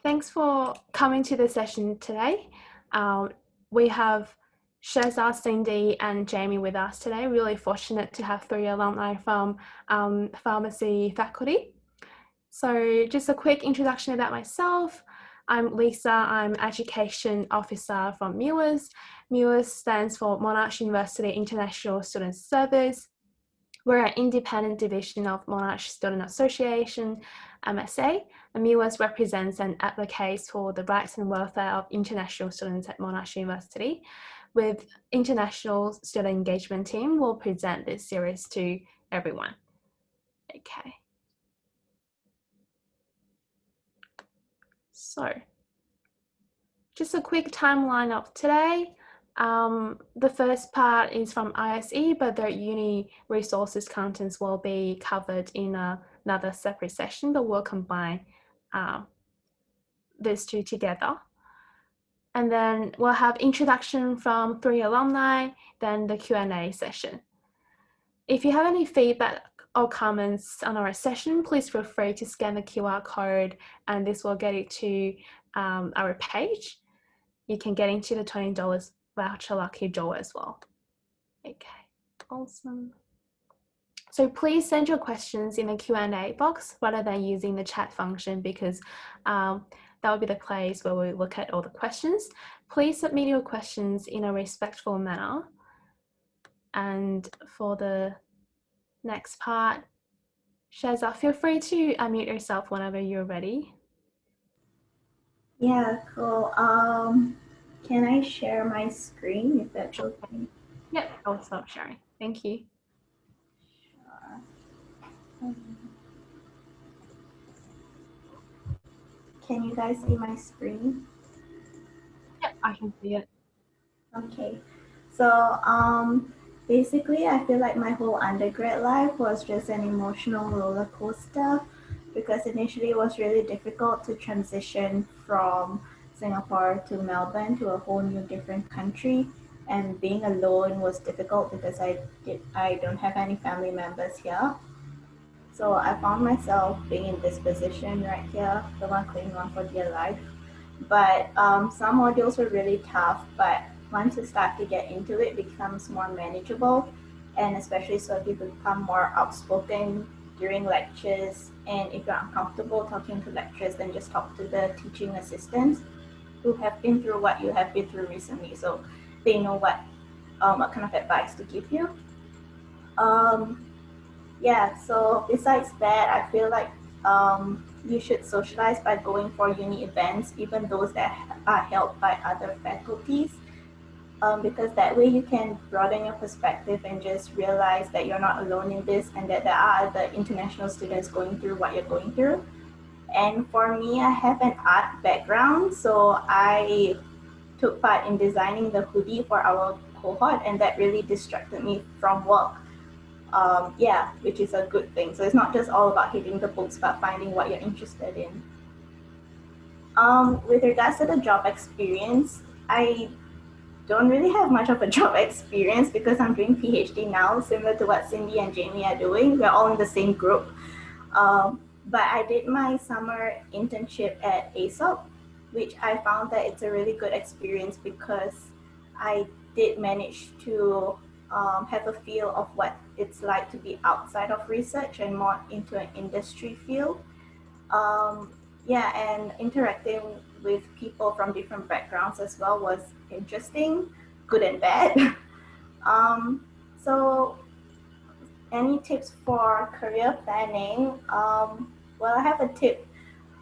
thanks for coming to the session today. We have Sheza, Cindy and Jamie with us today. Really fortunate to have 3 alumni from pharmacy faculty. So just a quick introduction about myself. I'm Lisa, I'm Education Officer from MUISS. MUISS stands for Monash University International Student Service. We're an independent division of Monash Student Association, MSA, and MUISS represents and advocates for the rights and welfare of international students at Monash University. With International Student Engagement Team, we'll present this series to everyone. Okay. So, just a quick timeline of today. The first part is from ISE, but the uni resources contents will be covered in another separate session, but we'll combine these two together. And then we'll have introduction from 3 alumni, then the Q&A session. If you have any feedback or comments on our session, please feel free to scan the QR code and this will get it to our page. You can get into the $20 voucher lucky draw as well. Okay, awesome. So please send your questions in the Q&A box rather than using the chat function because that will be the place where we look at all the questions. Please submit your questions in a respectful manner. And for the next part, Sheza, feel free to unmute yourself whenever you're ready. Yeah, cool. Can I share my screen if that's okay? Yep, I'll stop sharing. Thank you. Sure. Can you guys see my screen? Yep, I can see it. Okay. So basically I feel like my whole undergrad life was just an emotional roller coaster because initially it was really difficult to transition from Singapore to Melbourne to a whole new different country, and being alone was difficult because I don't have any family members here. So I found myself being in this position right here, the one clinging on for dear life. But some modules were really tough, but once you start to get into it, it becomes more manageable. And especially so if you become more outspoken during lectures, and if you're uncomfortable talking to lecturers, then just talk to the teaching assistants who have been through what you have been through recently, so they know what kind of advice to give you. Yeah, so besides that, I feel like you should socialize by going for uni events, even those that are held by other faculties, because that way you can broaden your perspective and just realize that you're not alone in this and that there are other international students going through what you're going through. And for me, I have an art background, so I took part in designing the hoodie for our cohort, and that really distracted me from work. Yeah, which is a good thing. So it's not just all about hitting the books, but finding what you're interested in. With regards to the job experience, I don't really have much of a job experience because I'm doing PhD now, similar to what Cindy and Jamie are doing. We're all in the same group. But I did my summer internship at ASOP, which I found that it's a really good experience because I did manage to have a feel of what it's like to be outside of research and more into an industry field. Yeah, and interacting with people from different backgrounds as well was interesting, good and bad. So any tips for career planning? Well, I have a tip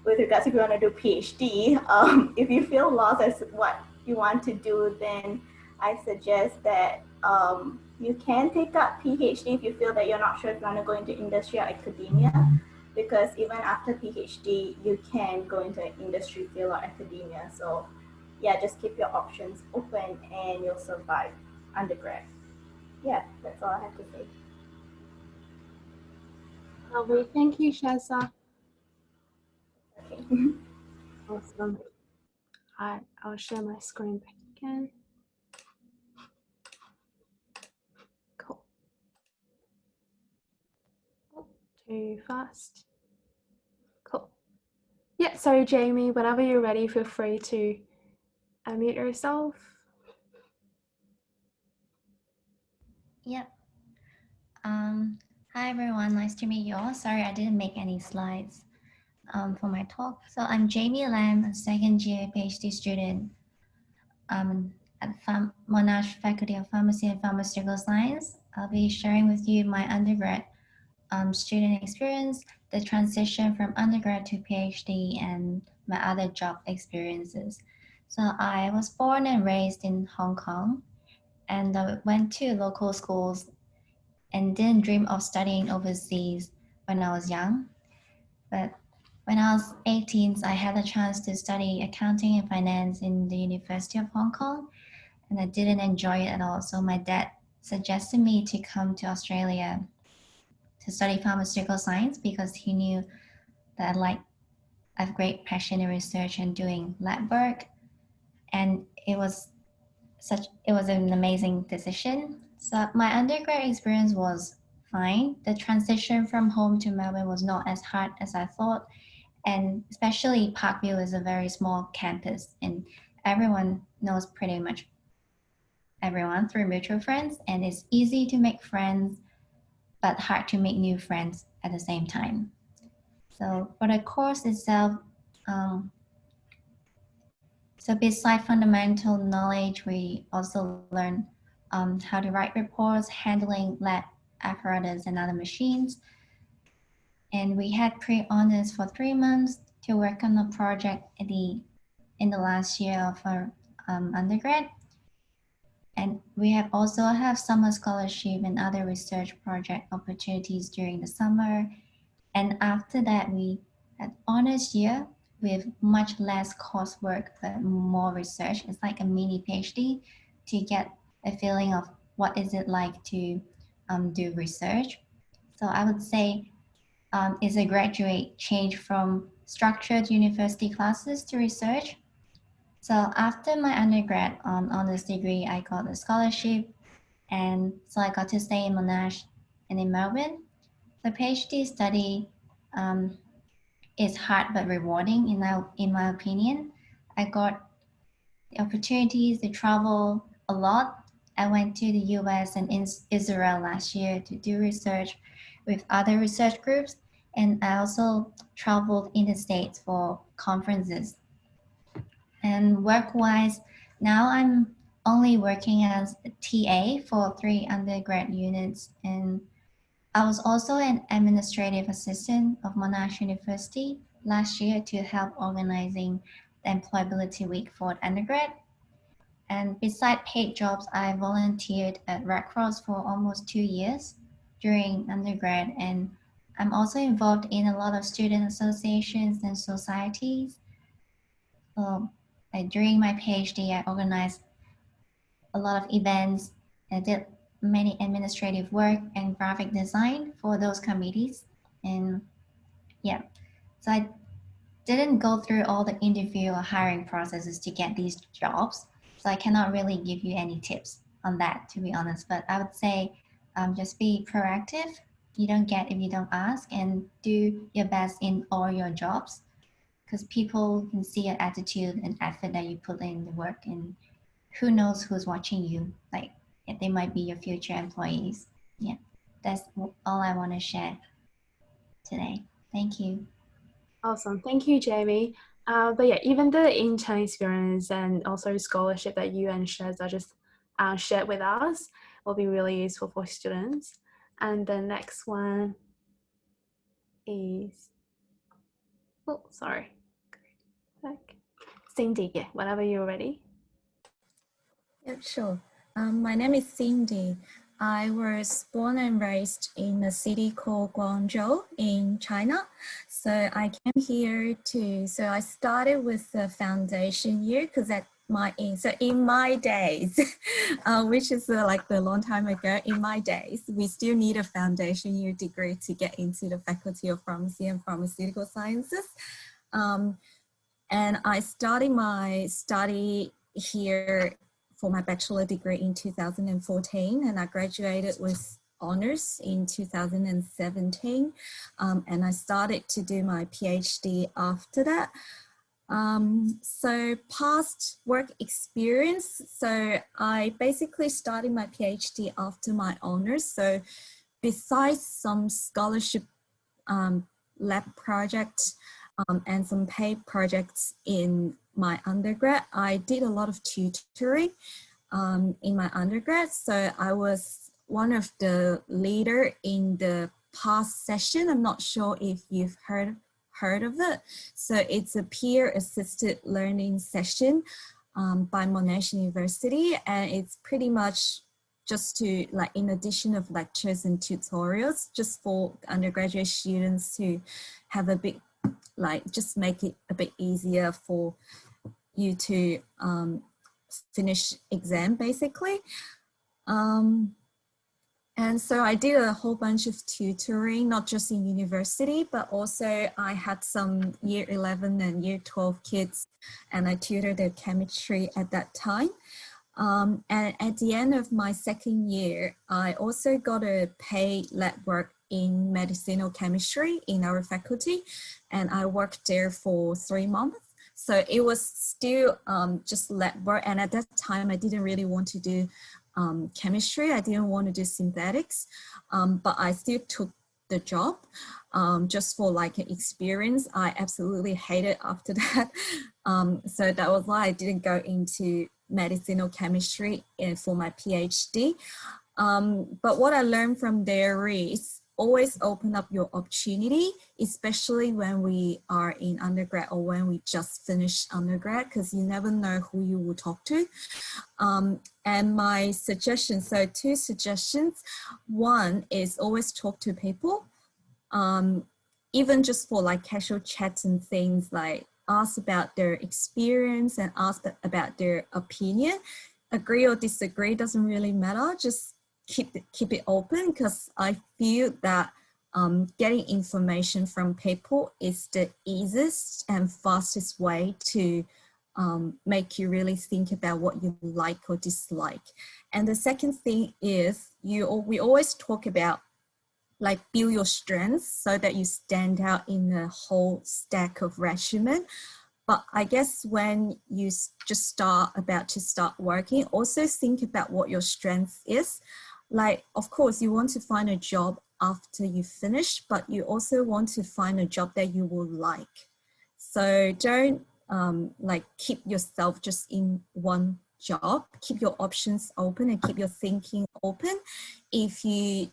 with regards if you want to do PhD. If you feel lost as to what you want to do, then I suggest that you can take up PhD if you feel that you're not sure if you want to go into industry or academia, because even after PhD, you can go into an industry field or academia. So yeah, just keep your options open and you'll survive undergrad. Yeah, that's all I have to say. Lovely. Thank you, Sheza. Okay. Awesome. I'll share my screen back again. Cool. Oh, too fast. Cool. Yeah, sorry, Jamie. Whenever you're ready, feel free to unmute yourself. Yep. Hi everyone, nice to meet you all. Sorry I didn't make any slides for my talk. So I'm Jamie Lam, a second year PhD student at Monash Faculty of Pharmacy and Pharmaceutical Science. I'll be sharing with you my undergrad student experience, the transition from undergrad to PhD, and my other job experiences. So I was born and raised in Hong Kong, and I went to local schools and didn't dream of studying overseas when I was young. But when I was 18, I had a chance to study accounting and finance in the University of Hong Kong, and I didn't enjoy it at all. So my dad suggested me to come to Australia to study pharmaceutical science because he knew that I have great passion in research and doing lab work, and it was an amazing decision. So my undergrad experience was fine. The transition from home to Melbourne was not as hard as I thought, and especially Parkview is a very small campus, and everyone knows pretty much everyone through mutual friends, and it's easy to make friends, but hard to make new friends at the same time. So for the course itself, um, so beside fundamental knowledge, we also learn how to write reports, handling lab apparatus and other machines. And we had pre-honors for 3 months to work on a project in the last year of our undergrad. And we have also have summer scholarship and other research project opportunities during the summer. And after that, we had honors year with much less coursework, but more research. It's like a mini PhD to get a feeling of what is it like to do research. So I would say it's a graduate change from structured university classes to research. So after my undergrad honors degree, I got a scholarship, and so I got to stay in Monash and in Melbourne. The PhD study um, is hard but rewarding in my opinion. I got the opportunities to travel a lot. I went to the US and Israel last year to do research with other research groups, and I also traveled in the States for conferences. And work-wise, now I'm only working as a TA for 3 undergrad units, and I was also an administrative assistant of Monash University last year to help organizing the employability week for undergrad. And beside paid jobs, I volunteered at Red Cross for almost 2 years during undergrad, and I'm also involved in a lot of student associations and societies. So, during my PhD, I organized a lot of events. I did many administrative work and graphic design for those committees. And yeah, so I didn't go through all the interview or hiring processes to get these jobs. So I cannot really give you any tips on that, to be honest. But I would say just be proactive. You don't get if you don't ask, and do your best in all your jobs because people can see your attitude and effort that you put in the work, and who knows who's watching you, like they might be your future employees. Yeah, that's all I want to share today. Thank you. Awesome. Thank you, Jamie. But yeah, even the intern experience and also scholarship that you and Shaz just shared with us will be really useful for students. And the next one is, oh, sorry. Like, Cindy, yeah, whenever you're ready. Yeah, sure. My name is Cindy. I was born and raised in a city called Guangzhou in China. So I came here so I started with the foundation year because in my days, which is like a long time ago, in my days, we still need a foundation year degree to get into the Faculty of Pharmacy and Pharmaceutical Sciences. And I started my study here for my bachelor degree in 2014, and I graduated with honors in 2017, and I started to do my PhD after that. So past work experience, so I basically started my PhD after my honors. So besides some scholarship lab projects and some paid projects in my undergrad, I did a lot of tutoring in my undergrad. So I was one of the leader in the past session. I'm not sure if you've heard of it. So it's a peer assisted learning session by Monash University, and it's pretty much just to, like, in addition of lectures and tutorials, just for undergraduate students to have a bit, like, just make it a bit easier for you to finish exam, basically. And so I did a whole bunch of tutoring, not just in university, but also I had some year 11 and year 12 kids, and I tutored their chemistry at that time. And at the end of my second year, I also got a paid lab work in medicinal chemistry in our faculty, and I worked there for 3 months. So it was still just lab work, and at that time I didn't really want to do chemistry. I didn't want to do synthetics, but I still took the job just for like an experience. I absolutely hated after that. So that was why I didn't go into medicinal chemistry for my PhD. But what I learned from there is always open up your opportunity, especially when we are in undergrad or when we just finished undergrad, because you never know who you will talk to. And my suggestions, so 2 suggestions. One is always talk to people, even just for like casual chats and things, like ask about their experience and ask about their opinion. Agree or disagree doesn't really matter, just keep it open, because I feel that getting information from people is the easiest and fastest way to make you really think about what you like or dislike. And the second thing is we always talk about like build your strengths so that you stand out in the whole stack of regimen. But I guess when you just about to start working, also think about what your strength is. Like, of course, you want to find a job after you finish, but you also want to find a job that you will like. So don't like keep yourself just in one job. Keep your options open and keep your thinking open. If you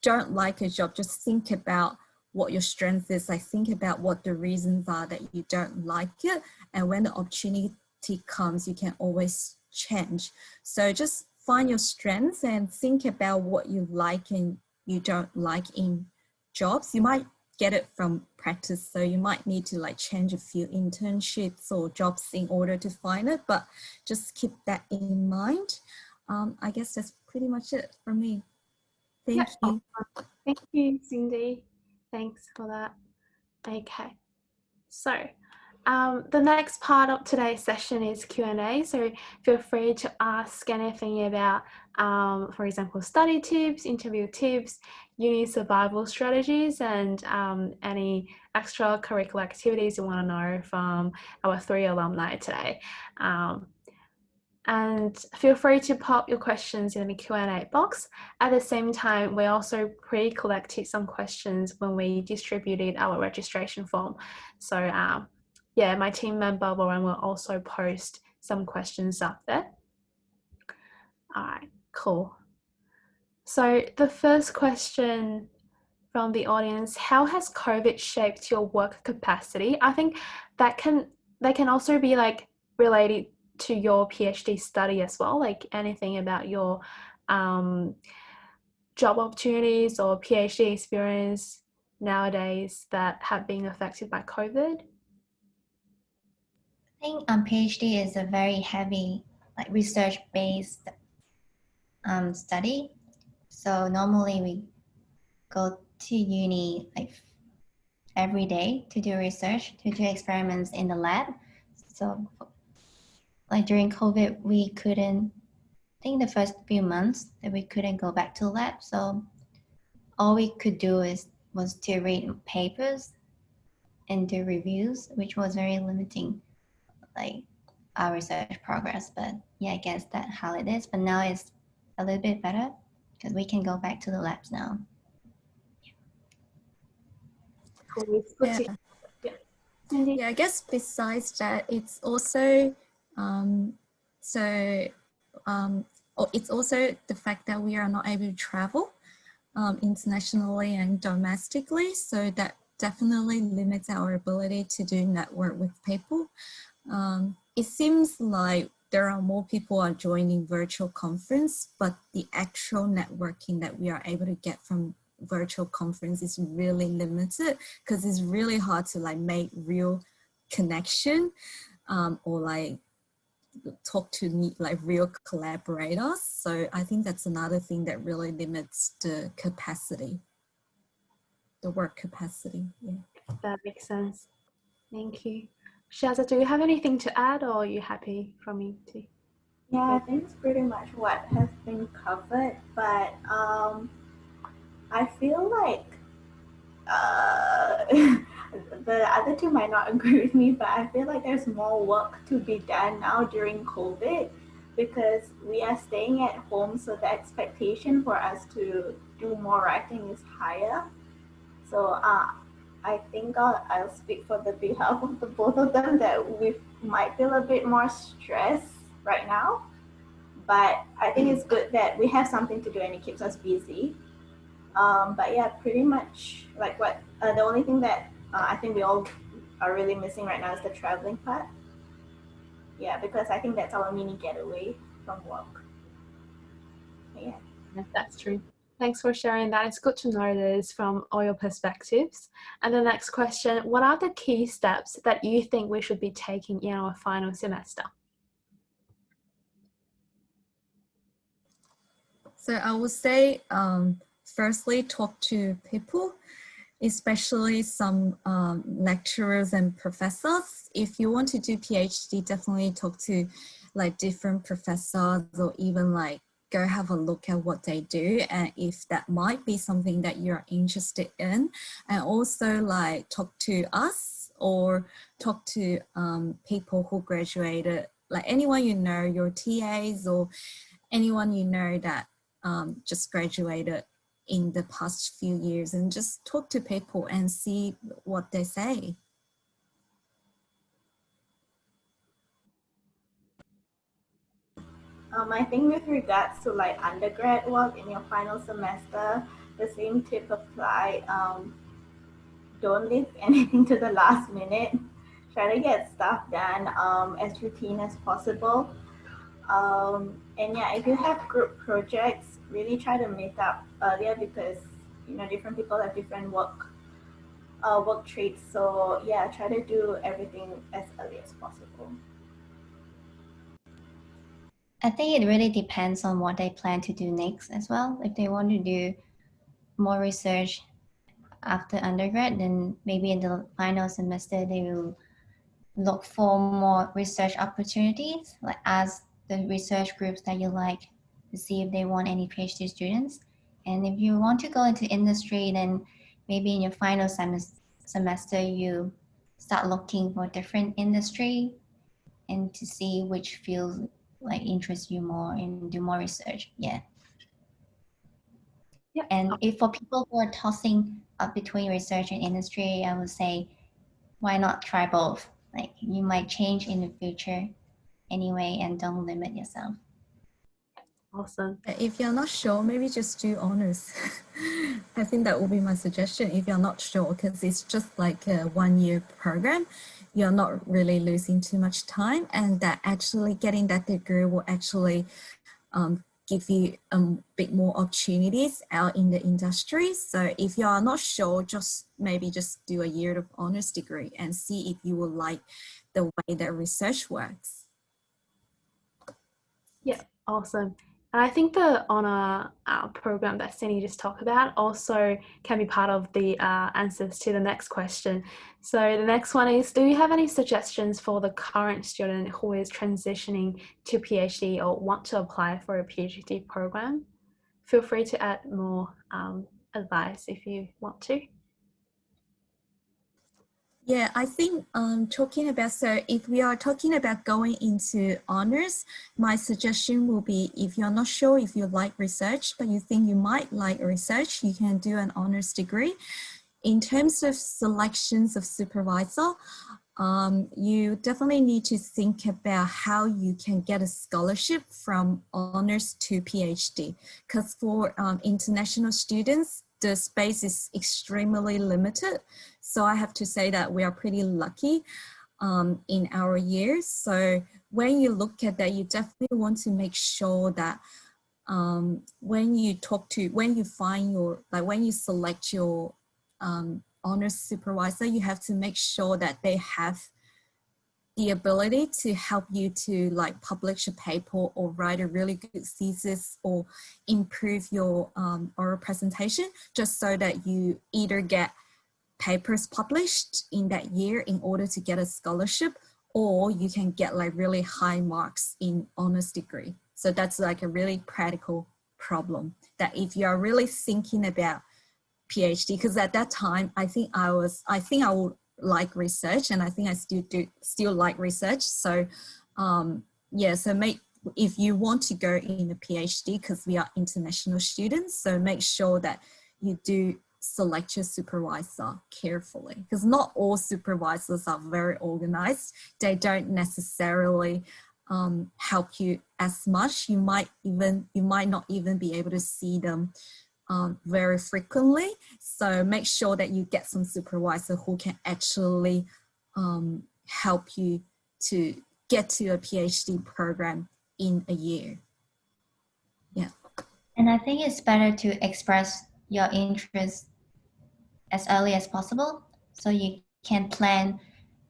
don't like a job, just think about what your strength is. Like, think about what the reasons are that you don't like it. And when the opportunity comes, you can always change. So just find your strengths and think about what you like and you don't like in jobs. You might get it from practice, so you might need to like change a few internships or jobs in order to find it, but just keep that in mind. I guess that's pretty much it for me. Thank you. Thank you, Cindy. Thanks for that. Okay, so the next part of today's session is Q&A, so feel free to ask anything about, for example, study tips, interview tips, uni survival strategies, and any extracurricular activities you want to know from our 3 alumni today. And feel free to pop your questions in the Q&A box. At the same time, we also pre-collected some questions when we distributed our registration form. So yeah, my team member Lauren will also post some questions up there. All right, cool. So the first question from the audience, how has COVID shaped your work capacity? I think that can also be like related to your PhD study as well, like anything about your job opportunities or PhD experience nowadays that have been affected by COVID? I think PhD is a very heavy, like research-based study. So normally we go to uni like every day to do research, to do experiments in the lab. So like during COVID, we couldn't, I think the first few months that we couldn't go back to the lab. So all we could do was to read papers and do reviews, which was very limiting, like our research progress. But yeah, I guess that's how it is. But now it's a little bit better because we can go back to the labs now. Cool. It's good Yeah. to yeah. Cindy? Yeah, I guess besides that, it's also it's also the fact that we are not able to travel internationally and domestically, so that definitely limits our ability to do network with people. It seems like there are more people are joining virtual conference, but the actual networking that we are able to get from virtual conference is really limited because it's really hard to like make real connection or like talk to meet like real collaborators. So I think that's another thing that really limits the capacity, the work capacity. Yeah. That makes sense. Thank you. Shaza, do you have anything to add, or are you happy for me to? Yeah, I think it's pretty much what has been covered, but I feel like the other two might not agree with me, but I feel like there's more work to be done now during COVID because we are staying at home, so the expectation for us to do more writing is higher. So I think I'll speak for the behalf of the both of them that we might feel a bit more stressed right now. But I think it's good that we have something to do and it keeps us busy. But yeah, pretty much like what the only thing that I think we all are really missing right now is the traveling part. Yeah, because I think that's our mini getaway from work. Yeah. That's true. Thanks for sharing that. It's good to know this from all your perspectives. And the next question, what are the key steps that you think we should be taking in our final semester? So I would say, firstly, talk to people, especially some lecturers and professors. If you want to do PhD, definitely talk to like different professors or even like go have a look at what they do and if that might be something that you're interested in. And also like talk to us or talk to people who graduated, like anyone you know, your TAs or anyone you know that just graduated in the past few years, and just talk to people and see what they say. I think with regards to like undergrad work in your final semester, the same tip apply. Don't leave anything to the last minute. Try to get stuff done as routine as possible. And yeah, if you have group projects, really try to meet up earlier because you know different people have different work traits. So yeah, try to do everything as early as possible. I think it really depends on what they plan to do next as well. If they want to do more research after undergrad, then maybe in the final semester they will look for more research opportunities, like ask the research groups that you like to see if they want any PhD students. And if you want to go into industry, then maybe in your final semester you start looking for different industry and to see which field like interests you more and do more research. Yeah. Yeah. And if for people who are tossing up between research and industry, I would say, why not try both? Like you might change in the future anyway, and don't limit yourself. Awesome. If you're not sure, maybe just do honors. I think that would be my suggestion if you're not sure, because it's just like a 1-year program. You're not really losing too much time, and that actually getting that degree will actually give you a bit more opportunities out in the industry. So if you are not sure, just maybe just do a year of honors degree and see if you will like the way that research works. Yeah, awesome. And I think the honor program that Cindy just talked about also can be part of the answers to the next question. So the next one is, do you have any suggestions for the current student who is transitioning to PhD or want to apply for a PhD program? Feel free to add more advice if you want to. Yeah, I think talking about, so if we are talking about going into honors, my suggestion will be, if you're not sure if you like research, but you think you might like research, you can do an honors degree. In terms of selections of supervisor, you definitely need to think about how you can get a scholarship from honors to PhD, because for international students, the space is extremely limited. So I have to say that we are pretty lucky in our years. So when you look at that, you definitely want to make sure that when you find your, like when you select your honors supervisor, you have to make sure that they have the ability to help you to like publish a paper or write a really good thesis or improve your oral presentation, just so that you either get papers published in that year in order to get a scholarship, or you can get like really high marks in honors degree. So that's like a really practical problem, that if you are really thinking about PhD, because at that time, I think I would like research, and I think I still like research. So yeah, so if you want to go in a PhD, because we are international students, so make sure that you do select your supervisor carefully, because not all supervisors are very organized. They don't necessarily help you as much. You might not even be able to see them very frequently. So make sure that you get some supervisor who can actually help you to get to a PhD program in a year. Yeah. And I think it's better to express your interest as early as possible, so you can plan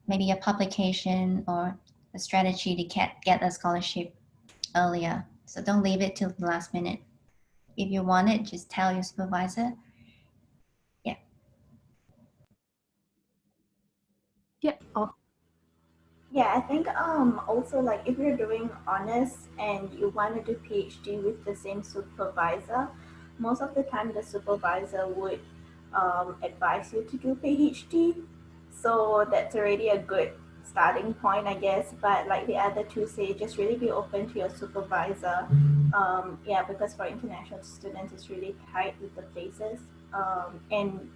maybe a publication or a strategy to get a scholarship earlier. So don't leave it till the last minute. If you want it, just tell your supervisor. Yeah. Yeah. Oh, Yeah, I think also like if you're doing honors and you want to do PhD with the same supervisor, most of the time the supervisor would advise you to do PhD. So that's already a good starting point, I guess. But like the other two say, just really be open to your supervisor. Yeah, because for international students, it's really tight with the places. And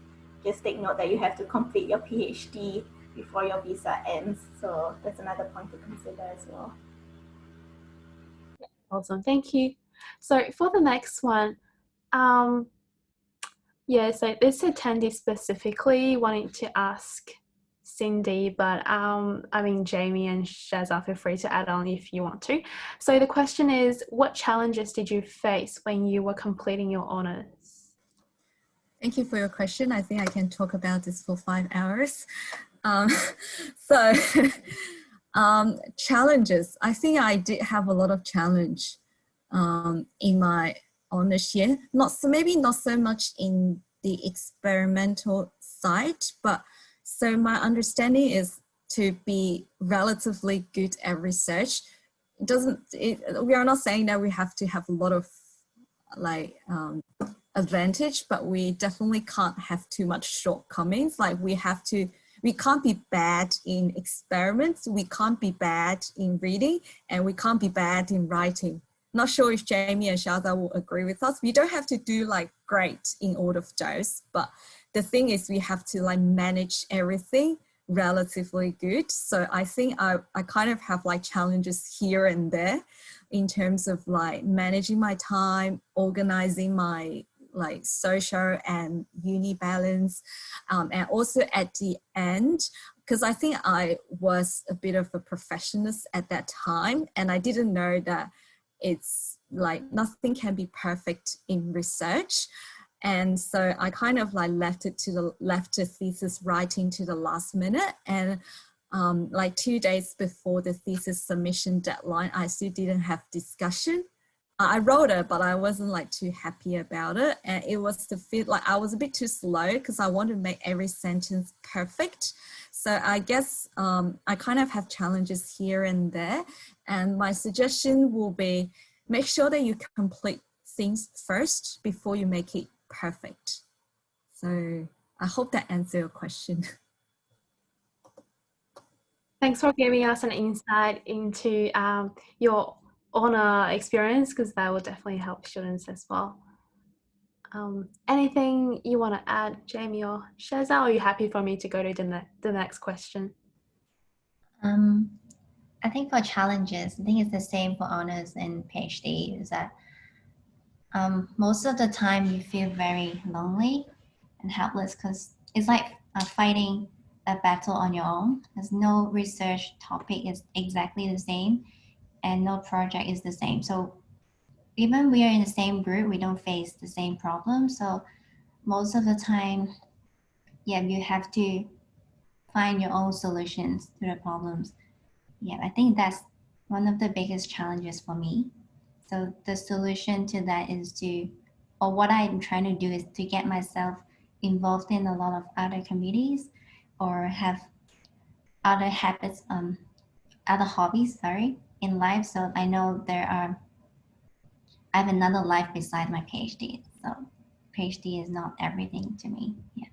just take note that you have to complete your PhD before your visa ends. So that's another point to consider as well. awesome. Thank you. So for the next one, yeah, so this attendee specifically wanting to ask Cindy, but I mean, Jamie and Shazza, feel free to add on if you want to. So the question is, what challenges did you face when you were completing your honors? Thank you for your question. I think I can talk about this for 5 hours. So challenges. I think I did have a lot of challenge in my honors year. Maybe not so much in the experimental side, but so my understanding is to be relatively good at research. We are not saying that we have to have a lot of like advantage, but we definitely can't have too much shortcomings. Like we can't be bad in experiments, we can't be bad in reading, and we can't be bad in writing. Not sure if Jamie and Shazza will agree with us. We don't have to do like great in all of those, but the thing is we have to like manage everything relatively good. So I think I kind of have like challenges here and there in terms of like managing my time, organizing my like social and uni balance, and also at the end, because I think I was a bit of a perfectionist at that time, and I didn't know that it's like nothing can be perfect in research. And so I kind of like left the thesis writing to the last minute, and like 2 days before the thesis submission deadline, I still didn't have discussion. I wrote it, but I wasn't like too happy about it. And it was to feel like I was a bit too slow because I wanted to make every sentence perfect. So I guess I kind of have challenges here and there. And my suggestion will be, make sure that you complete things first before you make it perfect. So I hope that answers your question. Thanks for giving us an insight into your honor experience, because that will definitely help students as well. Anything you want to add, Jamie or Sheza, or are you happy for me to go to the next question? I think for challenges, I think it's the same for honors and PhD, is that most of the time you feel very lonely and helpless because it's like fighting a battle on your own. There's no research topic is exactly the same and no project is the same. So even we are in the same group, we don't face the same problem. So most of the time, yeah, you have to find your own solutions to the problems. Yeah, I think that's one of the biggest challenges for me. So the solution to that is or what I'm trying to do is to get myself involved in a lot of other committees or have other habits, other hobbies, in life. So I know I have another life beside my PhD. So PhD is not everything to me. Yeah.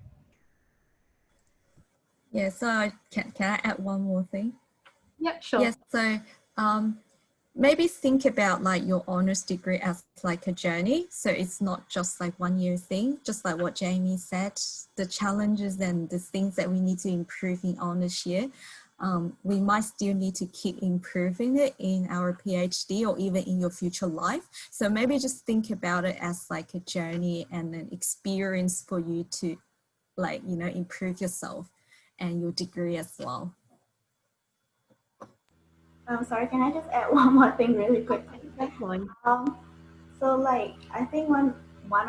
Yeah, so can I add one more thing? Yeah, sure. Yes, so maybe think about like your honors degree as like a journey. So it's not just like 1 year thing, just like what Jamie said, the challenges and the things that we need to improve in honors year. We might still need to keep improving it in our PhD or even in your future life. So maybe just think about it as like a journey and an experience for you to like, you know, improve yourself and your degree as well. I'm sorry, can I just add one more thing really quickly? Definitely. So like I think one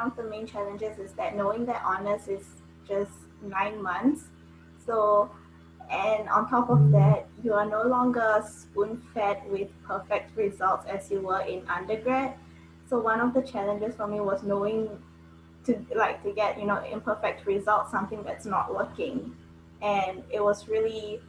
of the main challenges is that knowing that honors is just 9 months. So and on top of that, you are no longer spoon-fed with perfect results as you were in undergrad. So one of the challenges for me was knowing to get imperfect results, something that's not working, and it was really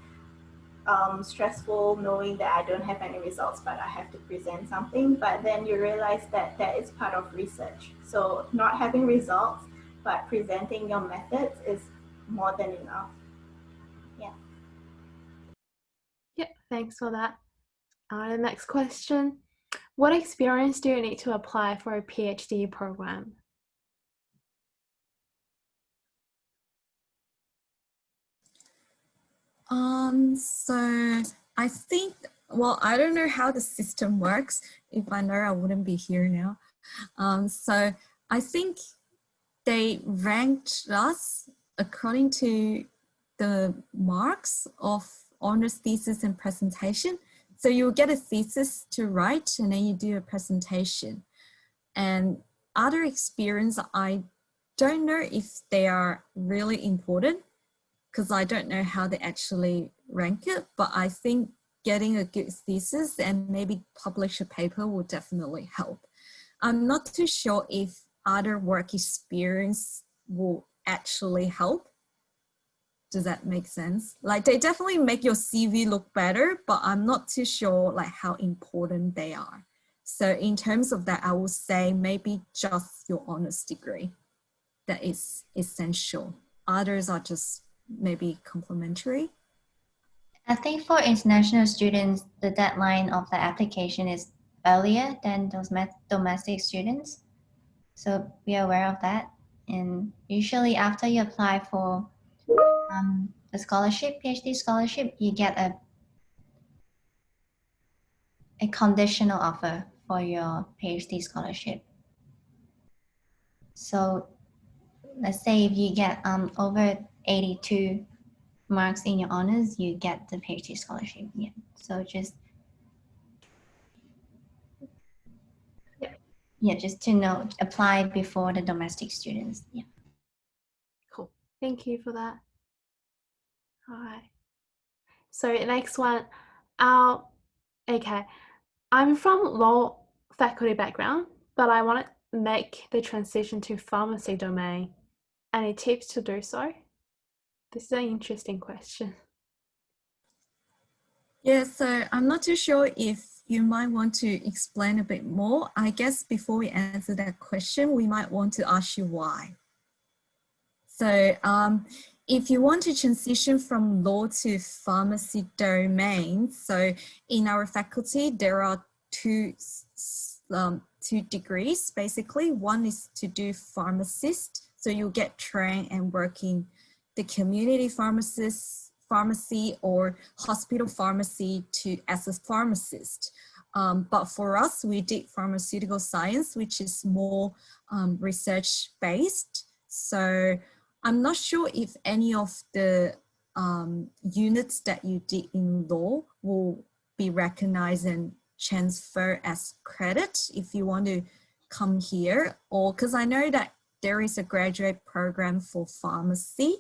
stressful knowing that I don't have any results, but I have to present something. But then you realize that that is part of research. So not having results, but presenting your methods is more than enough. Yeah. Yeah, thanks for that. The next question. What experience do you need to apply for a PhD program? So I think, well, I don't know how the system works. If I know, I wouldn't be here now. So I think they ranked us according to the marks of honors thesis and presentation. So you get a thesis to write and then you do a presentation. And other experience, I don't know if they are really important because I don't know how they actually rank it, but I think getting a good thesis and maybe publish a paper will definitely help. I'm not too sure if other work experience will actually help. Does that make sense? Like they definitely make your CV look better, but I'm not too sure like how important they are. So in terms of that, I would say maybe just your honors degree that is essential. Others are just maybe complementary. I think for international students, the deadline of the application is earlier than those domestic students. So be aware of that. And usually after you apply for the scholarship, PhD scholarship, you get a conditional offer for your PhD scholarship. So let's say if you get over 82 marks in your honors, you get the PhD scholarship. Yeah. So just just to know, apply before the domestic students. Yeah. Cool. Thank you for that. All right. So next one. Okay. I'm from law faculty background, but I want to make the transition to pharmacy domain. Any tips to do so? This is an interesting question. Yeah, so I'm not too sure if you might want to explain a bit more. I guess before we answer that question, we might want to ask you why. So if you want to transition from law to pharmacy domain, so in our faculty, there are two degrees, basically. One is to do pharmacist. So you get trained and work in the community pharmacy or hospital pharmacy as a pharmacist. But for us, we did pharmaceutical science, which is more research based. So I'm not sure if any of the units that you did in law will be recognized and transfer as credit if you want to come here, or because I know that there is a graduate program for pharmacy.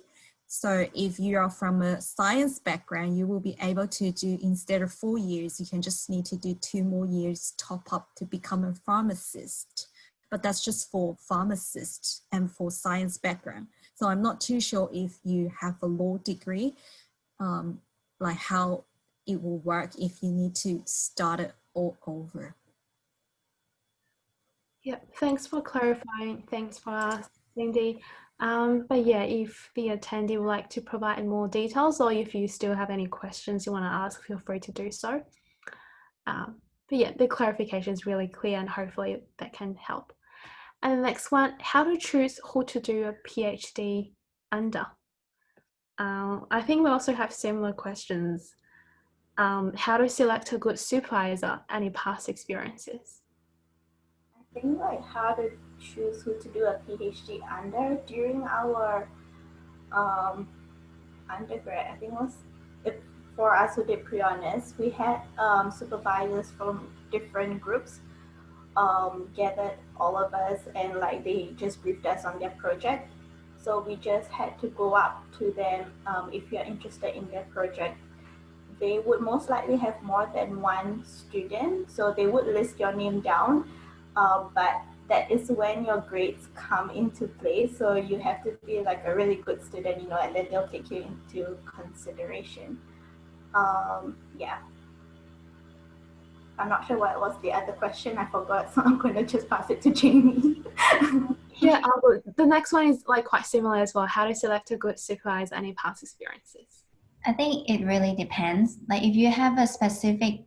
So if you are from a science background, you will be able to do, instead of 4 years, you can just need to do 2 more years top up to become a pharmacist. But that's just for pharmacists and for science background. So I'm not too sure if you have a law degree, like how it will work if you need to start it all over. Yeah, thanks for clarifying. Thanks for us, Cindy. But yeah, if the attendee would like to provide more details, or if you still have any questions you want to ask, feel free to do so. But yeah, the clarification is really clear and hopefully that can help. And the next one, how to choose who to do a PhD under. I think we also have similar questions. How to select a good supervisor, any past experiences? I think like how to choose who to do a PhD under during our undergrad, I think for us who did pre-honors, we had supervisors from different groups gathered all of us, and like they just briefed us on their project. So we just had to go up to them if you're interested in their project. They would most likely have more than one student, so they would list your name down, but that is when your grades come into play. So you have to be like a really good student, and then they'll take you into consideration. Yeah. I'm not sure what was the other question. I forgot, so I'm going to just pass it to Jamie. Yeah, the next one is like quite similar as well. How to select a good supervisor, any past experiences? I think it really depends. Like if you have a specific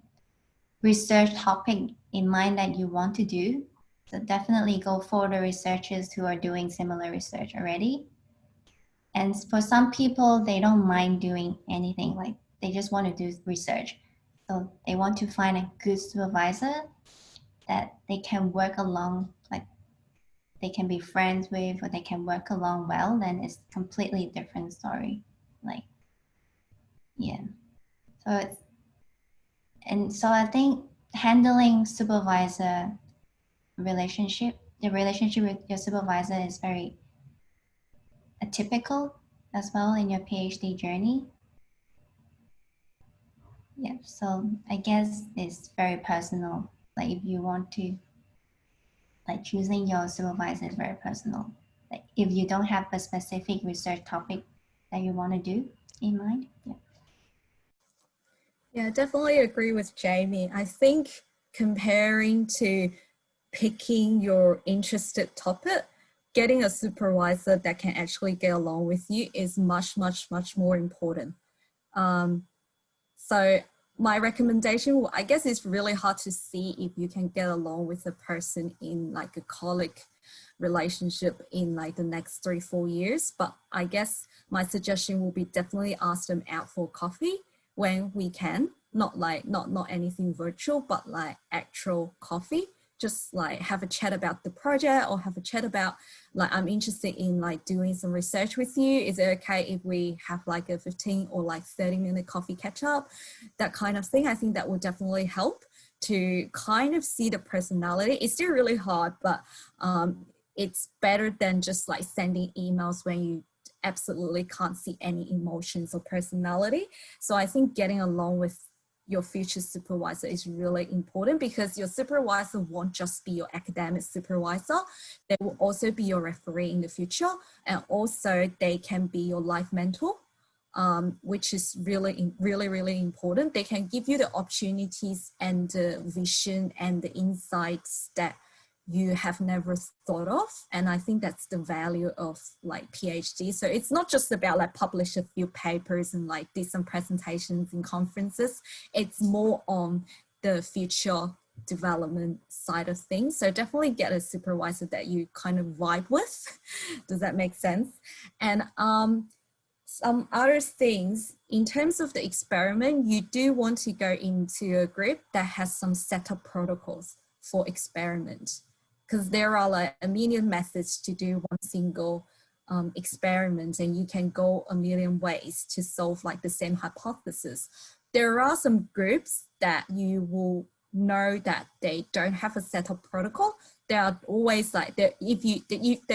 research topic in mind that you want to do, so definitely go for the researchers who are doing similar research already. And for some people, they don't mind doing anything, like they just want to do research. So they want to find a good supervisor that they can work along, like they can be friends with, or they can work along well, then it's completely different story. Like, yeah. So I think handling supervisor relationship, the relationship with your supervisor is very atypical as well in your PhD journey. Yeah, so I guess it's very personal. Like if you want to, like choosing your supervisor is very personal. Like if you don't have a specific research topic that you want to do in mind. Yeah. Yeah, definitely agree with Jamie. I think comparing to picking your interested topic, getting a supervisor that can actually get along with you is much, much, much more important. So my recommendation, I guess it's really hard to see if you can get along with a person in like a colleague relationship in like the next 3-4 years. But I guess my suggestion will be definitely ask them out for coffee when we can, not anything virtual, but like actual coffee. Just like have a chat about the project, or have a chat about like, I'm interested in like doing some research with you. Is it okay if we have like a 15 or like 30-minute coffee catch up? That kind of thing. I think that will definitely help to kind of see the personality. It's still really hard, but it's better than just like sending emails when you absolutely can't see any emotions or personality. So I think getting along with your future supervisor is really important, because your supervisor won't just be your academic supervisor. They will also be your referee in the future, and also they can be your life mentor, which is really, really, really important. They can give you the opportunities and the vision and the insights that you have never thought of. And I think that's the value of like PhD. So it's not just about like publish a few papers and like do some presentations in conferences. It's more on the future development side of things. So definitely get a supervisor that you kind of vibe with. Does that make sense? And some other things, in terms of the experiment, you do want to go into a group that has some setup protocols for experiment, because there are like a million methods to do one single experiment, and you can go a million ways to solve like the same hypothesis. There are some groups that you will know that they don't have a setup protocol. They are always like, they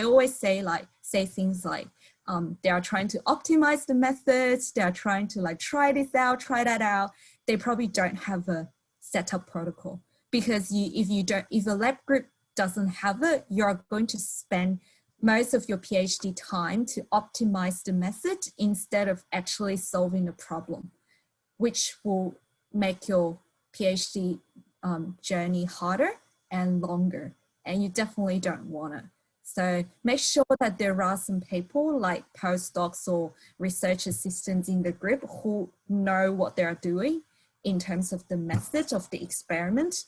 always say things like, they are trying to optimize the methods. They are trying to like try this out, try that out. They probably don't have a setup protocol, because if a lab group doesn't have it, you're going to spend most of your PhD time to optimize the method instead of actually solving the problem, which will make your PhD journey harder and longer. And you definitely don't want it. So make sure that there are some people like postdocs or research assistants in the group who know what they're doing in terms of the method of the experiment.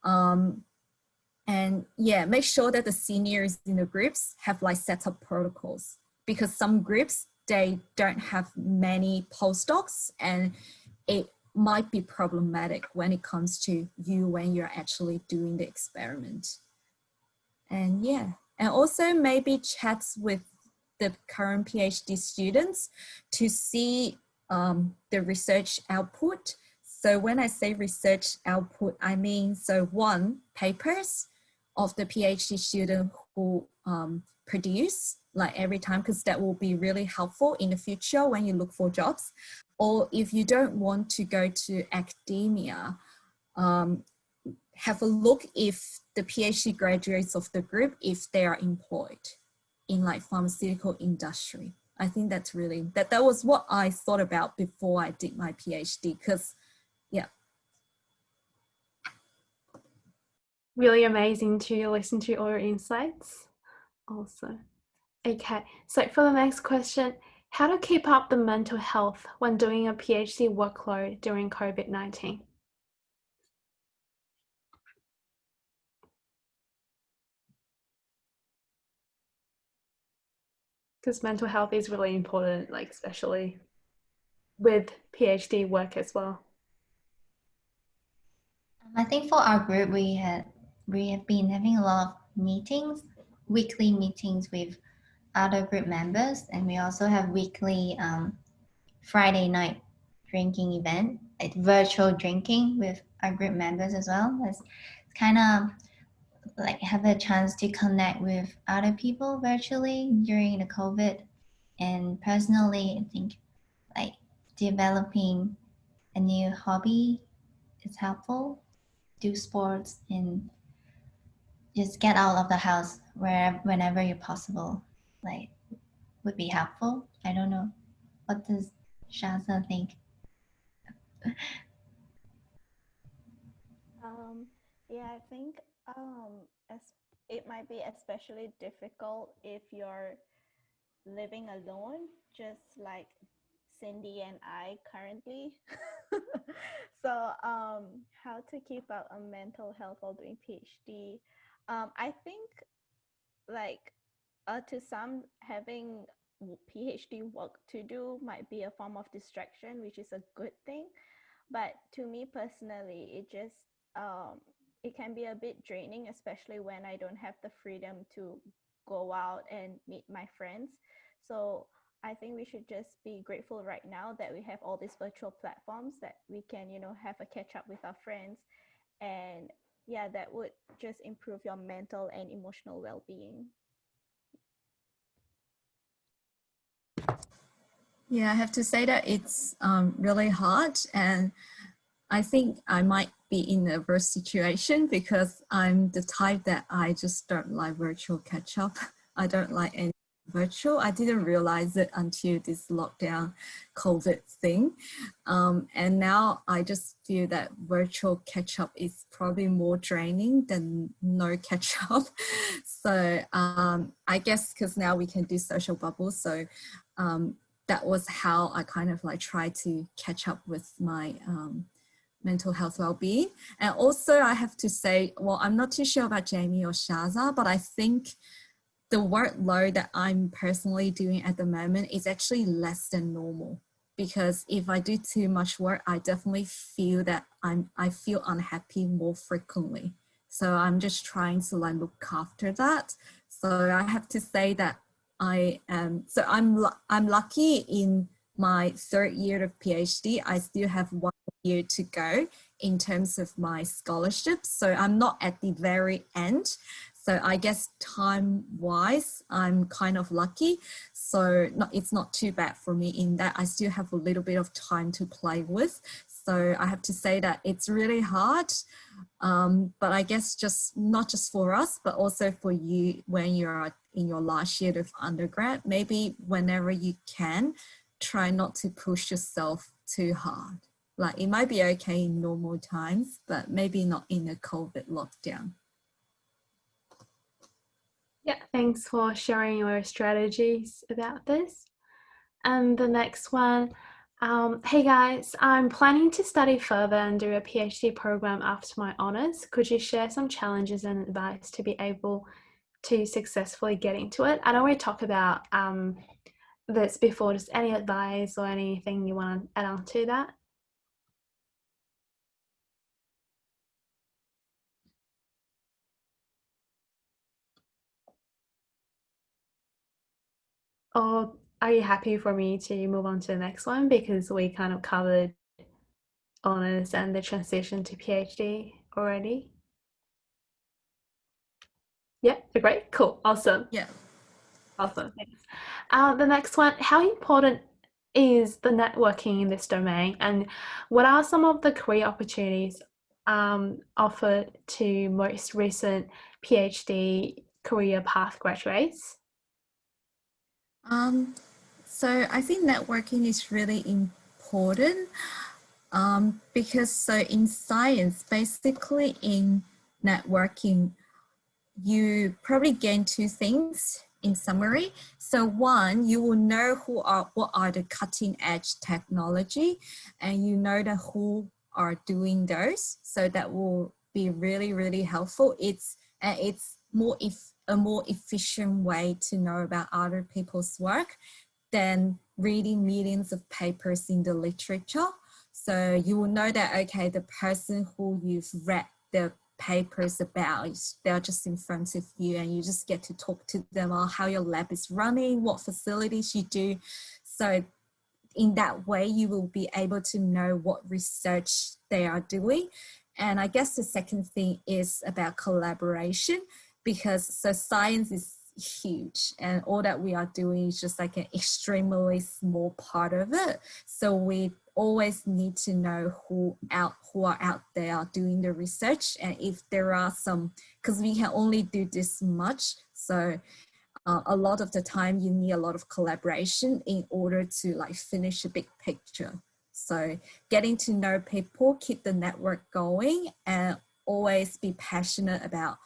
And yeah, make sure that the seniors in the groups have like set up protocols, because some groups, they don't have many postdocs, and it might be problematic when it comes to you when you're actually doing the experiment. And yeah, and also maybe chats with the current PhD students to see the research output. So when I say research output, I mean, so one, papers of the PhD student who produce like every time, because that will be really helpful in the future when you look for jobs. Or if you don't want to go to academia, have a look if the PhD graduates of the group, if they are employed in like pharmaceutical industry. I think that's really, that was what I thought about before I did my PhD, because yeah. Really amazing to listen to all your insights also. Okay, so for the next question, how to keep up the mental health when doing a PhD workload during COVID-19? Because mental health is really important, like especially with PhD work as well. I think for our group, we have been having a lot of meetings, weekly meetings with other group members, and we also have weekly Friday night drinking event, like virtual drinking with our group members as well. It's kind of like have a chance to connect with other people virtually during the COVID. And personally, I think like developing a new hobby is helpful. Do sports and just get out of the house whenever you're possible, like would be helpful. I don't know. What does Shaza think? Yeah, I think as it might be especially difficult if you're living alone, just like Cindy and I currently. So how to keep up on mental health while doing PhD? I think like to some, having PhD work to do might be a form of distraction, which is a good thing. But to me personally, it can be a bit draining, especially when I don't have the freedom to go out and meet my friends. So I think we should just be grateful right now that we have all these virtual platforms that we can, have a catch up with our friends. And yeah, that would just improve your mental and emotional well-being. Yeah, I have to say that it's really hard, and I think I might be in a worse situation because I'm the type that I just don't like virtual catch up. I don't like any virtual. I didn't realize it until this lockdown COVID thing. And now I just feel that virtual catch up is probably more draining than no catch up. So I guess because now we can do social bubbles. So that was how I kind of like try to catch up with my mental health well-being. And also I have to say, well, I'm not too sure about Jamie or Shaza, but I think the workload that I'm personally doing at the moment is actually less than normal, because if I do too much work, I definitely feel that I feel unhappy more frequently. So I'm just trying to like look after that. So I have to say that I'm lucky in my third year of PhD. I still have 1 year to go in terms of my scholarship. So I'm not at the very end. So I guess time-wise, I'm kind of lucky. So it's not too bad for me in that I still have a little bit of time to play with. So I have to say that it's really hard. But I guess just not just for us, but also for you when you're in your last year of undergrad, maybe whenever you can, try not to push yourself too hard. Like it might be okay in normal times, but maybe not in a COVID lockdown. Yeah, thanks for sharing your strategies about this. And the next one, hey guys, I'm planning to study further and do a PhD program after my honours. Could you share some challenges and advice to be able to successfully get into it? I don't want to talk about this before, just any advice or anything you want to add on to that? Or are you happy for me to move on to the next one, because we kind of covered honours and the transition to PhD already? Yeah, great, cool, awesome. Yeah. Awesome, thanks. The next one, how important is the networking in this domain, and what are some of the career opportunities offered to most recent PhD career path graduates? So I think networking is really important because so in science, basically in networking, you probably gain two things in summary. So one, you will know what are the cutting edge technology, and you know that who are doing those. So that will be really, really helpful. It's a more efficient way to know about other people's work than reading millions of papers in the literature. So you will know that, okay, the person who you've read the papers about, they're just in front of you and you just get to talk to them on how your lab is running, what facilities you do. So in that way, you will be able to know what research they are doing. And I guess the second thing is about collaboration, because so science is huge and all that we are doing is just like an extremely small part of it. So we always need to know who are out there doing the research, and if there are some, because we can only do this much. So a lot of the time you need a lot of collaboration in order to like finish a big picture. So getting to know people, keep the network going, and always be passionate about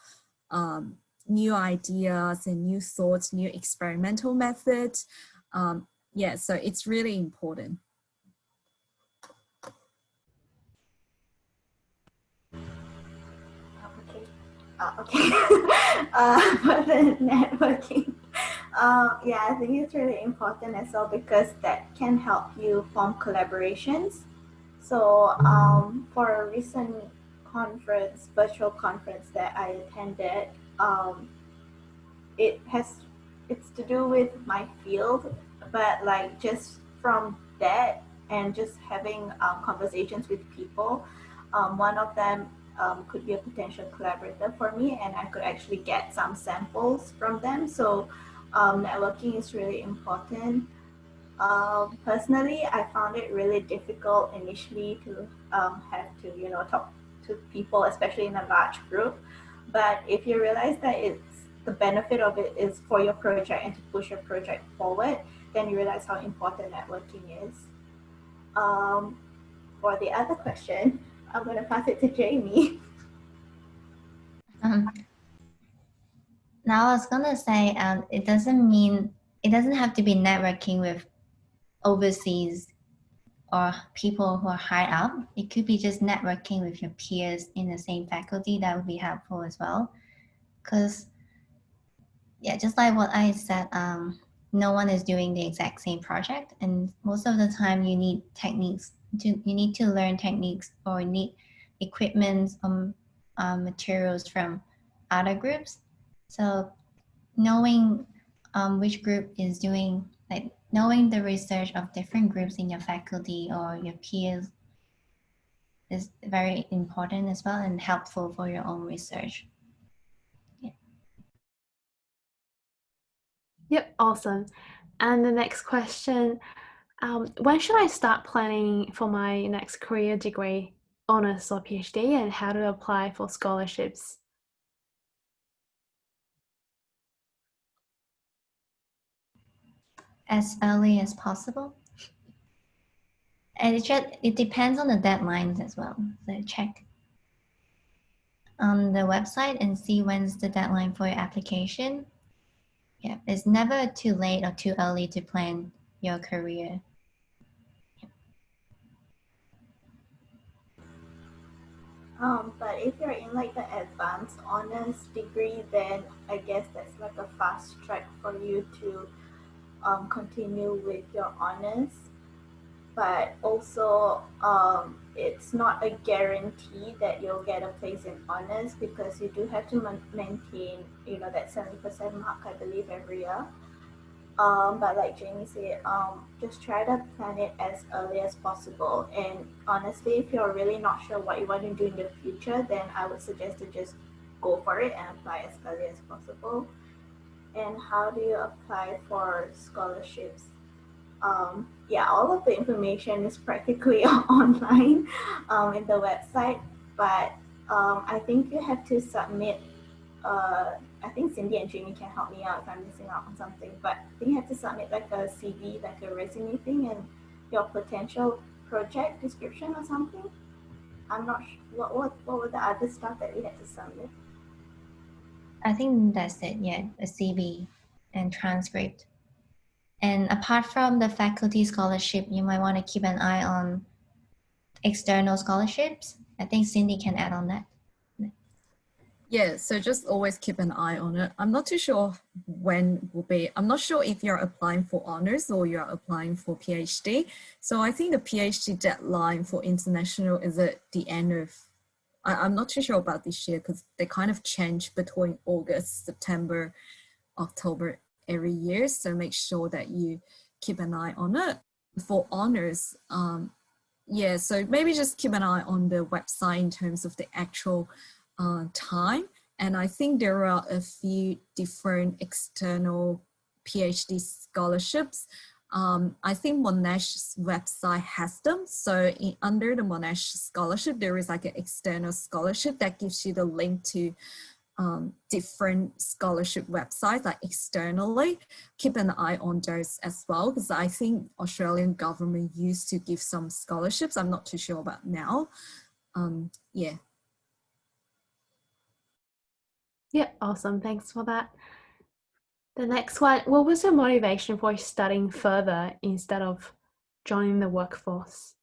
new ideas and new thoughts, new experimental methods. Yeah, so it's really important. Okay. For the networking, yeah, I think it's really important as well because that can help you form collaborations. So for a recent conference, virtual conference that I attended, it has it's to do with my field, but like just from that and just having conversations with people, one of them could be a potential collaborator for me, and I could actually get some samples from them. So networking is really important. Personally, I found it really difficult initially to have to, talk to people, especially in a large group. But if you realize that it's the benefit of it is for your project and to push your project forward, then you realize how important networking is. For the other question, I'm going to pass it to Jamie. Now I was gonna say, it doesn't have to be networking with overseas or people who are high up. It could be just networking with your peers in the same faculty. That would be helpful as well. Because yeah, just like what I said, no one is doing the exact same project, and most of the time you need you need to learn techniques or need equipment, materials from other groups. So knowing which group is doing, like knowing the research of different groups in your faculty or your peers is very important as well and helpful for your own research. Yep, awesome. And the next question, when should I start planning for my next career degree, honors or PhD, and how to apply for scholarships? As early as possible. And it depends on the deadlines as well. So check on the website and see when's the deadline for your application. Yeah, it's never too late or too early to plan your career. But if you're in like the advanced honors degree, then I guess that's like a fast track for you to continue with your honors. But also, it's not a guarantee that you'll get a place in honors because you do have to maintain, that 70% mark, I believe, every year. But like Jamie said, just try to plan it as early as possible. And honestly, if you're really not sure what you want to do in the future, then I would suggest to just go for it and apply as early as possible. And how do you apply for scholarships? Yeah, all of the information is practically online in the website, but I think you have to submit I think Cindy and Jamie can help me out if I'm missing out on something, but I think you have to submit like a CV, like a resume thing, and your potential project description or something. I'm not sure. What were the other stuff that we had to submit? I think that's it, yeah, a CV and transcript. And apart from the faculty scholarship, you might want to keep an eye on external scholarships. I think Cindy can add on that. Yeah, so just always keep an eye on it. I'm not too sure when will be. I'm not sure if you're applying for honors or you're applying for PhD. So I think the PhD deadline for international is at the end of, I'm not too sure about this year because they kind of change between August, September, October every year. So make sure that you keep an eye on it. For honors, yeah, so maybe just keep an eye on the website in terms of the actual time. And I think there are a few different external PhD scholarships. I think Monash's website has them. So under the Monash scholarship, there is like an external scholarship that gives you the link to different scholarship websites, like externally. Keep an eye on those as well, because I think Australian government used to give some scholarships. I'm not too sure about now. Yeah. Yeah, awesome. Thanks for that. The next one, what was your motivation for studying further instead of joining the workforce?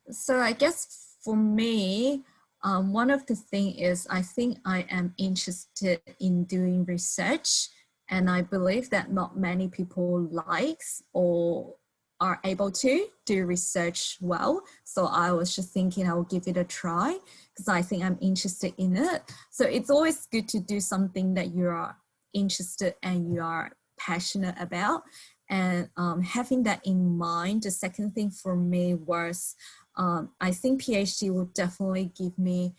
So I guess for me, one of the things is I think I am interested in doing research, and I believe that not many people likes or are able to do research well. So I was just thinking I will give it a try because I think I'm interested in it. So it's always good to do something that you are interested and you are passionate about. And having that in mind, the second thing for me was I think PhD will definitely give me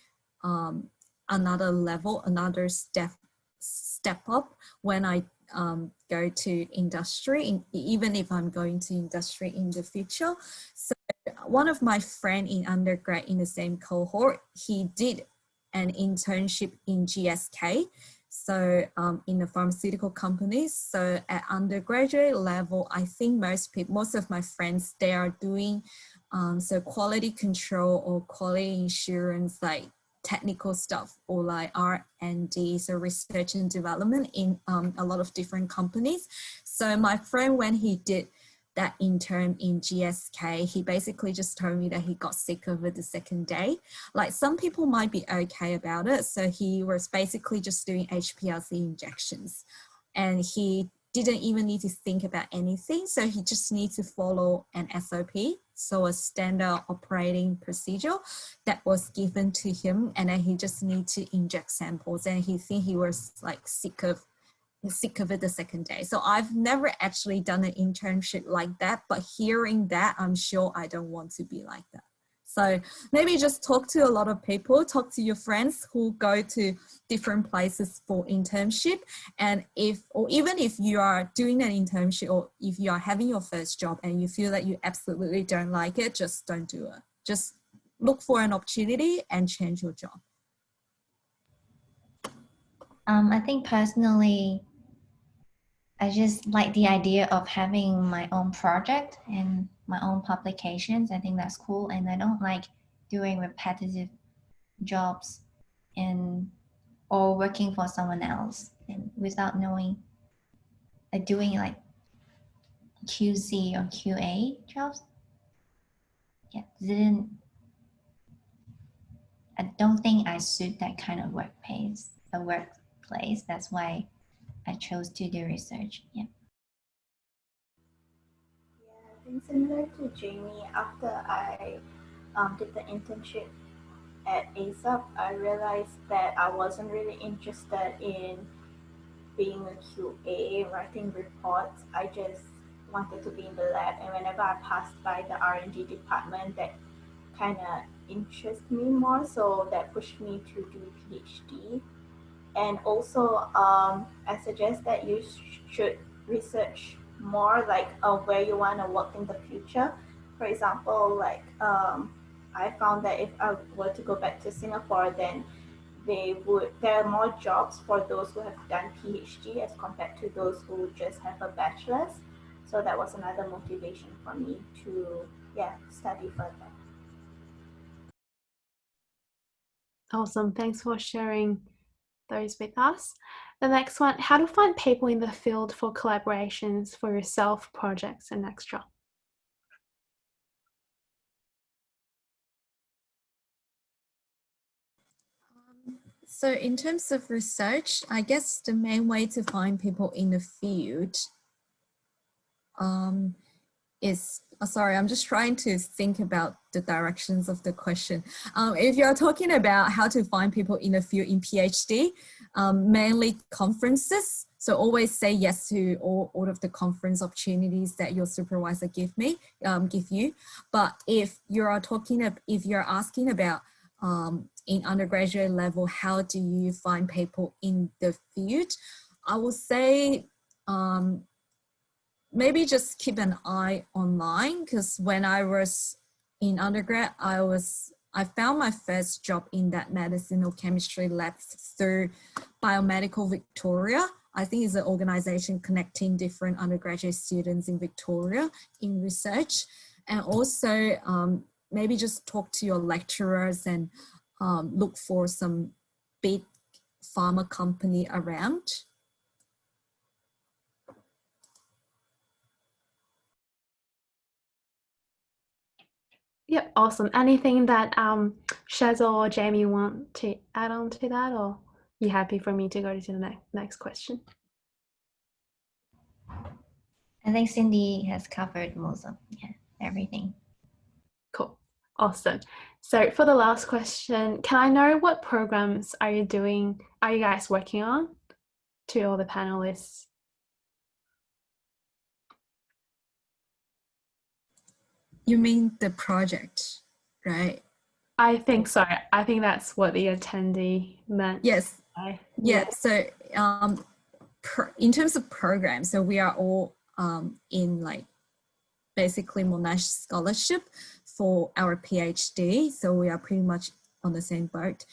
another level, another step up when I go to industry, even if I'm going to industry in the future. So one of my friend in undergrad in the same cohort, he did an internship in GSK. So in the pharmaceutical companies. So at undergraduate level, I think most of my friends, they are doing so quality control or quality insurance, like technical stuff, or like R&D, so research and development in a lot of different companies. So my friend, when he did that intern in GSK, he basically just told me that he got sick of it the second day. Like some people might be okay about it. So he was basically just doing HPLC injections and he didn't even need to think about anything. So he just needs to follow an SOP, so a standard operating procedure that was given to him. And then he just needs to inject samples, and he was like sick of it the second day. So I've never actually done an internship like that, but hearing that, I'm sure I don't want to be like that. So maybe just talk to a lot of people, talk to your friends who go to different places for internship. And even if you are doing an internship, or if you are having your first job and you feel that you absolutely don't like it, just don't do it. Just look for an opportunity and change your job. I think personally, I just like the idea of having my own project and my own publications. I think that's cool. And I don't like doing repetitive jobs or working for someone else and without knowing, doing like QC or QA jobs. Yeah, I don't think I suit that kind of workplace. That's why I chose to do research. Yeah. Yeah, I think similar to Jamie, after I did the internship at ASAP, I realized that I wasn't really interested in being a QA, writing reports. I just wanted to be in the lab, and whenever I passed by the R&D department, that kind of interests me more, so that pushed me to do PhD. And also, I suggest that you should research more, like where you want to work in the future. For example, like I found that if I were to go back to Singapore, then there are more jobs for those who have done PhD as compared to those who just have a bachelor's. So that was another motivation for me to study further. Awesome. Thanks for sharing those with us. The next one, how to find people in the field for collaborations for yourself, projects, and extra. So in terms of research, I guess the main way to find people in the field is, sorry, I'm just trying to think about the directions of the question. If you're talking about how to find people in the field in PhD, mainly conferences. So always say yes to all of the conference opportunities that your supervisor give you. But if you're asking about in undergraduate level, how do you find people in the field? I would say maybe just keep an eye online, because when I was in undergrad, I found my first job in that medicinal chemistry lab through Biomedical Victoria. I think it's an organization connecting different undergraduate students in Victoria in research. And also maybe just talk to your lecturers and look for some big pharma company around. Yep, awesome. Anything that Shazel or Jamie want to add on to that, or you happy for me to go to the next question? I think Cindy has covered most of everything. Cool. Awesome. So for the last question, can I know what programs are you guys working on, to all the panelists? You mean the project, right? I think so. I think that's what the attendee meant. Yes. Yeah. So in terms of programs, so we are all in like basically Monash scholarship for our PhD. So we are pretty much on the same boat.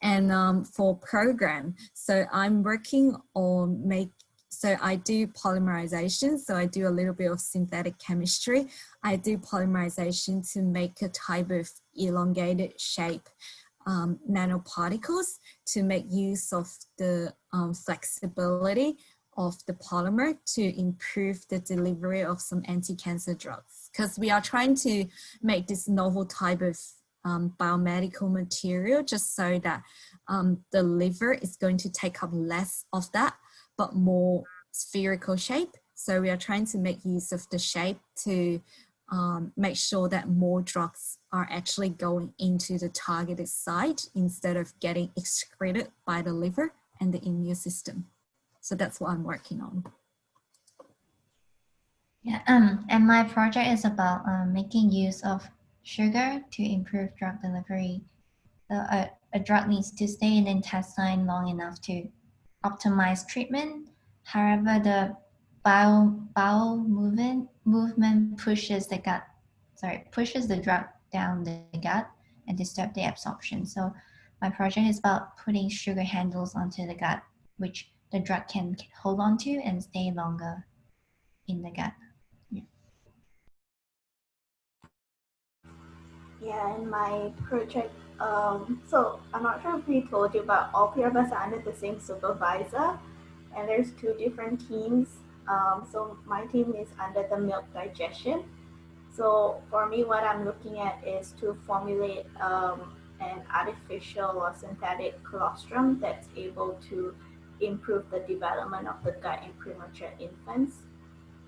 And for program, so I'm working on so I do polymerization. So I do a little bit of synthetic chemistry. I do polymerization to make a type of elongated shape nanoparticles to make use of the flexibility of the polymer to improve the delivery of some anti-cancer drugs. Because we are trying to make this novel type of biomedical material just so that the liver is going to take up less of that, but more spherical shape. So we are trying to make use of the shape to make sure that more drugs are actually going into the targeted site instead of getting excreted by the liver and the immune system. So that's what I'm working on. Yeah, and my project is about making use of sugar to improve drug delivery. A drug needs to stay in the intestine long enough to optimize treatment. However, the bowel movement pushes the drug down the gut and disturb the absorption. So my project is about putting sugar handles onto the gut, which the drug can hold on to and stay longer in the gut. Yeah, in my project, so I'm not sure if we told you, but all three of us are under the same supervisor, and there's two different teams. So my team is under the milk digestion. So for me, what I'm looking at is to formulate an artificial or synthetic colostrum that's able to improve the development of the gut in premature infants.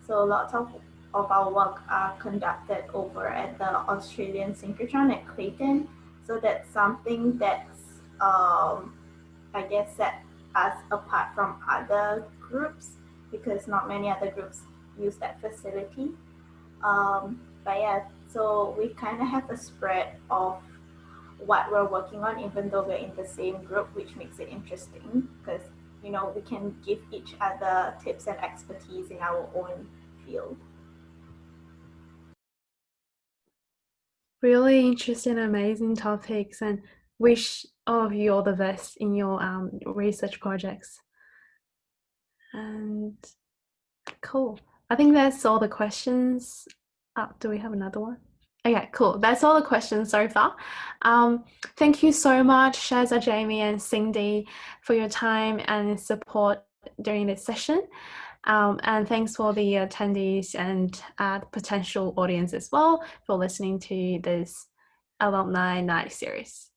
So lots of our work are conducted over at the Australian synchrotron at Clayton. So that's something that's, I guess, set us apart from other groups because not many other groups use that facility. But yeah, so we kind of have a spread of what we're working on, even though we're in the same group, which makes it interesting because we can give each other tips and expertise in our own field. Really interesting, amazing topics, and wish all of you all the best in your research projects. And cool. I think that's all the questions. Do we have another one? Okay, cool. That's all the questions so far. Thank you so much, Shaza, Jamie, and Cindy, for your time and support during this session. And thanks for the attendees and the potential audience as well for listening to this Alumni Night series.